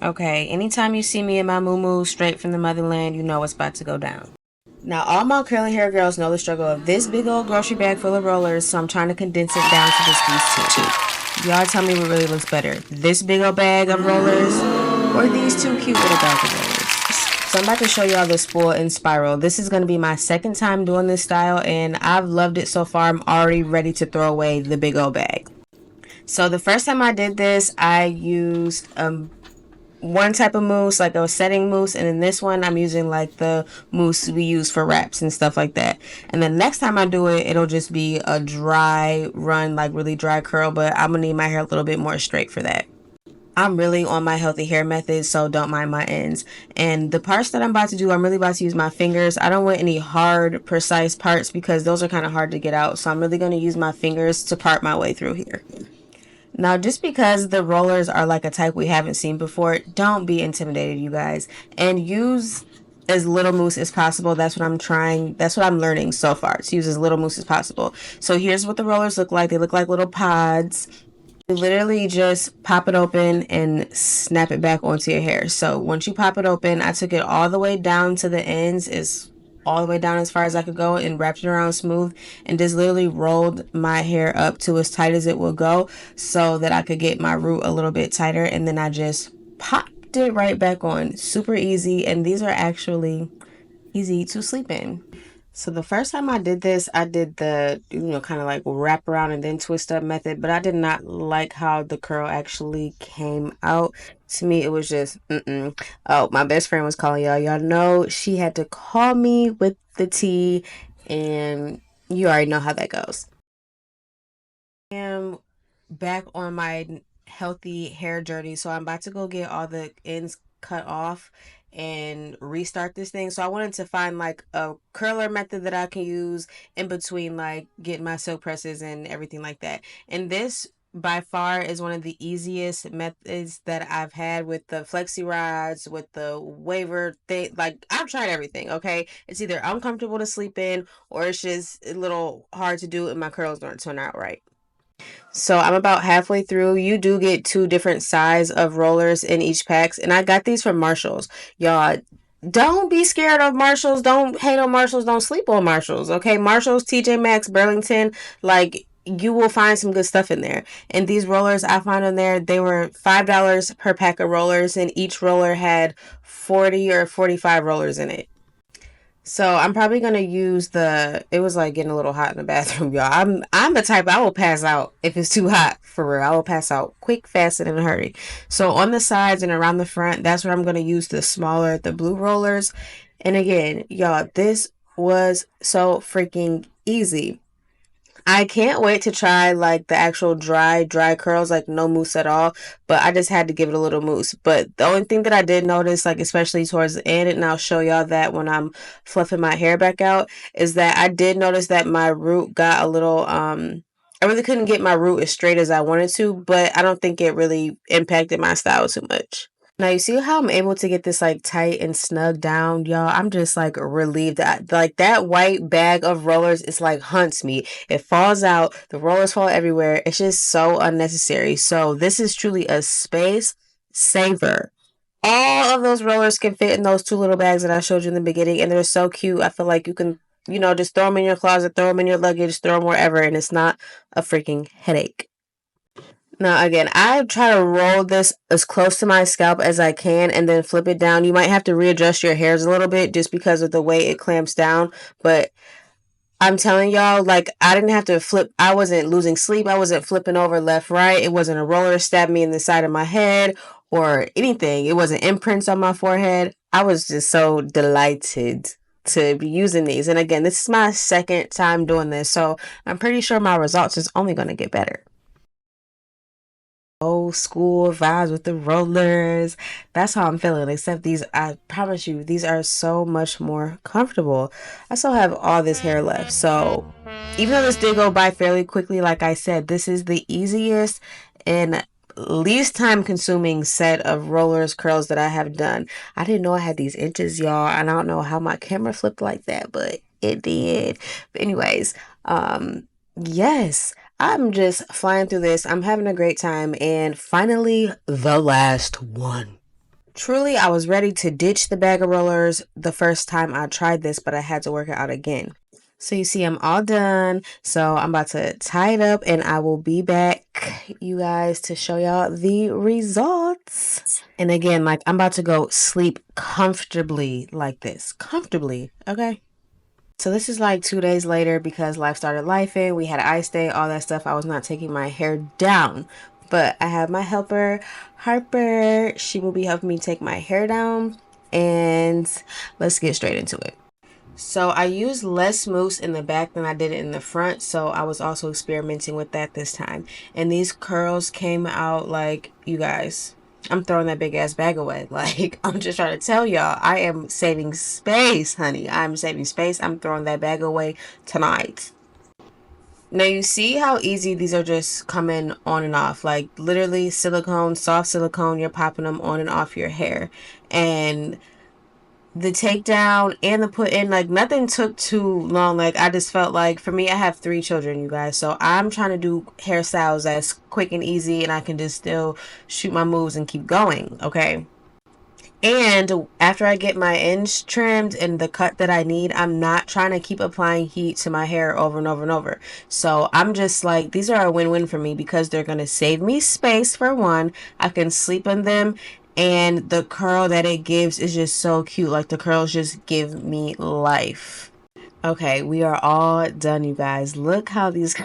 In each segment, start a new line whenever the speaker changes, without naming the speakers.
Okay, anytime you see me in my moo straight from the motherland, you know what's about to go down. Now, all my curly hair girls know the struggle of this big old grocery bag full of rollers, so I'm trying to condense it down to just these two. Y'all tell me what really looks better, this big old bag of rollers or these two cute little bags of rollers. So I'm about to show y'all the spool and spiral. This is going to be my second time doing this style, and I've loved it so far. I'm already ready to throw away the big old bag. So the first time I did this, I used one type of mousse, like a setting mousse, and in this one I'm using like the mousse we use for wraps and stuff like that. And then next time I do it, it'll just be a dry run, like really dry curl, but I'm gonna need my hair a little bit more straight for that. I'm really on my healthy hair method, so don't mind my ends. And the parts that I'm about to do, I'm really about to use my fingers. I don't want any hard, precise parts because those are kind of hard to get out, so I'm really going to use my fingers to part my way through here. Now, just because the rollers are like a type we haven't seen before, don't be intimidated, you guys. And use as little mousse as possible. That's what I'm trying. That's what I'm learning so far, to use as little mousse as possible. So here's what the rollers look like. They look like little pods. You literally just pop it open and snap it back onto your hair. So once you pop it open, I took it all the way down to the ends, all the way down as far as I could go, and wrapped it around smooth and just literally rolled my hair up to as tight as it will go so that I could get my root a little bit tighter, and then I just popped it right back on. Super easy, and these are actually easy to sleep in. So the first time I did this, I did the, kind of like wrap around and then twist up method, but I did not like how the curl actually came out. To me, it was just, Oh, my best friend was calling y'all. Y'all know she had to call me with the tea, and you already know how that goes. I am back on my healthy hair journey, so I'm about to go get all the ends cut off and restart this thing. So I wanted to find like a curler method that I can use in between like getting my silk presses and everything like that. And this by far is one of the easiest methods that I've had with the flexi rods, with the waver thing. Like I've tried everything, okay? It's either uncomfortable to sleep in or it's just a little hard to do and my curls don't turn out right. So I'm about halfway through. You do get two different size of rollers in each packs, and I got these from Marshalls. Y'all, don't be scared of Marshalls. Don't hate on Marshalls. Don't sleep on Marshalls. Okay, Marshalls, TJ Maxx, Burlington, like you will find some good stuff in there. And these rollers I found in there, they were $5 per pack of rollers, and each roller had 40 or 45 rollers in it. So I'm probably gonna use it was like getting a little hot in the bathroom, y'all. I'm the type I will pass out if it's too hot for real. I will pass out quick, fast, and in a hurry. So on the sides and around the front, that's where I'm gonna use the blue rollers. And again, y'all, this was so freaking easy. I can't wait to try like the actual dry curls, like no mousse at all. But I just had to give it a little mousse. But the only thing that I did notice, like especially towards the end, and I'll show y'all that when I'm fluffing my hair back out, is that I did notice that my root got a little I really couldn't get my root as straight as I wanted to, but I don't think it really impacted my style too much. Now you see how I'm able to get this like tight and snug down, y'all. I'm just like relieved that like that white bag of rollers is like hunts me. It falls out, the rollers fall everywhere. It's just so unnecessary. So this is truly a space saver. All of those rollers can fit in those two little bags that I showed you in the beginning, and they're so cute. I feel like you can, just throw them in your closet, throw them in your luggage, throw them wherever, and it's not a freaking headache. Now, again, I try to roll this as close to my scalp as I can and then flip it down. You might have to readjust your hairs a little bit just because of the way it clamps down. But I'm telling y'all, like, I didn't have to flip. I wasn't losing sleep. I wasn't flipping over left, right. It wasn't a roller stabbing me in the side of my head or anything. It wasn't imprints on my forehead. I was just so delighted to be using these. And again, this is my second time doing this. So I'm pretty sure my results is only going to get better. Old school vibes with the rollers. That's how I'm feeling. Except these, I promise you, these are so much more comfortable. I still have all this hair left. So even though this did go by fairly quickly, like I said, this is the easiest and least time consuming set of rollers curls that I have done. I didn't know I had these inches, y'all, and I don't know how my camera flipped like that, but it did. But anyways, yes, I'm just flying through this. I'm having a great time. And finally, the last one. Truly, I was ready to ditch the bag of rollers the first time I tried this, but I had to work it out again. So you see, I'm all done. So I'm about to tie it up and I will be back, you guys, to show y'all the results. And again, like I'm about to go sleep comfortably like this. Comfortably, okay? So this is like 2 days later because life started lifing. We had an ice day, all that stuff. I was not taking my hair down. But I have my helper, Harper. She will be helping me take my hair down. And let's get straight into it. So I used less mousse in the back than I did in the front. So I was also experimenting with that this time. And these curls came out like, you guys, I'm throwing that big ass bag away. Like, I'm just trying to tell y'all, I am saving space, honey. I'm saving space. I'm throwing that bag away tonight. Now you see how easy these are just coming on and off. Like literally silicone, soft silicone, you're popping them on and off your hair. And the takedown and the put in, like nothing took too long. Like I just felt like, for me, I have 3 children, you guys, so I'm trying to do hairstyles that's quick and easy and I can just still shoot my moves and keep going, okay? And after I get my ends trimmed and the cut that I need, I'm not trying to keep applying heat to my hair over and over and over. So I'm just like, these are a win-win for me because they're going to save me space for one. I can sleep on them. And the curl that it gives is just so cute. Like the curls just give me life. Okay, we are all done, you guys. Look how these,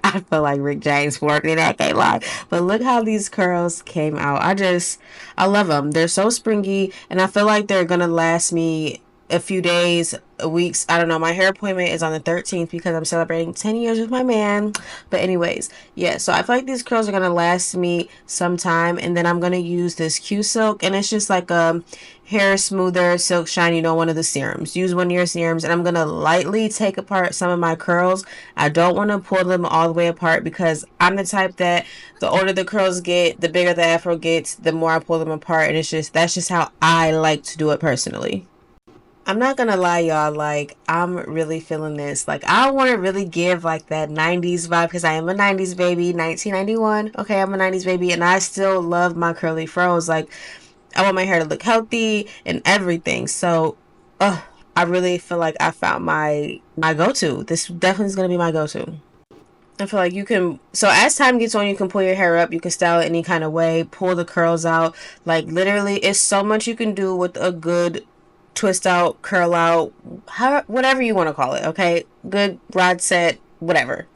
I feel like Rick James working that, can't lie. But look how these curls came out. I love them. They're so springy, and I feel like they're gonna last me a few days, weeks. I don't know. My hair appointment is on the 13th because I'm celebrating 10 years with my man. But anyways, yeah, so I feel like these curls are gonna last me some time, and then I'm gonna use this Q Silk, and it's just like a hair smoother silk shine, one of the serums. Use one of your serums, and I'm gonna lightly take apart some of my curls. I don't want to pull them all the way apart because I'm the type that the older the curls get, the bigger the afro gets, the more I pull them apart, and that's just how I like to do it personally. I'm not gonna lie, y'all, like I'm really feeling this. Like I want to really give like that 90s vibe because I am a 90s baby, 1991. Okay, I'm a 90s baby and I still love my curly froze. Like I want my hair to look healthy and everything. So, I really feel like I found my go-to. This definitely is gonna be my go-to. I feel like you can, so as time gets on, you can pull your hair up, you can style it any kind of way, pull the curls out. Like literally, it's so much you can do with a good twist out, curl out, whatever you want to call it, okay? Good rod set, whatever.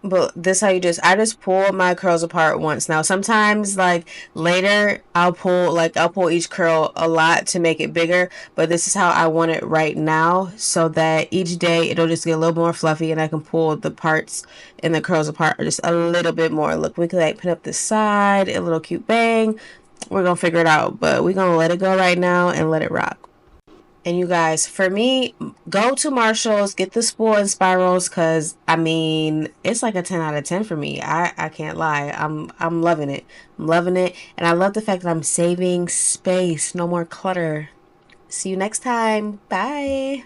But this how I just pull my curls apart once. Now sometimes like later I'll pull each curl a lot to make it bigger, but this is how I want it right now so that each day it'll just get a little more fluffy and I can pull the parts and the curls apart just a little bit more. Look, we could like put up the side, a little cute bang. We're gonna figure it out, but we're gonna let it go right now and let it rock. And you guys, for me, go to Marshall's, get the spool and spirals, cause I mean, it's like a 10 out of 10 for me. I can't lie. I'm loving it. I'm loving it, and I love the fact that I'm saving space. No more clutter. See you next time. Bye.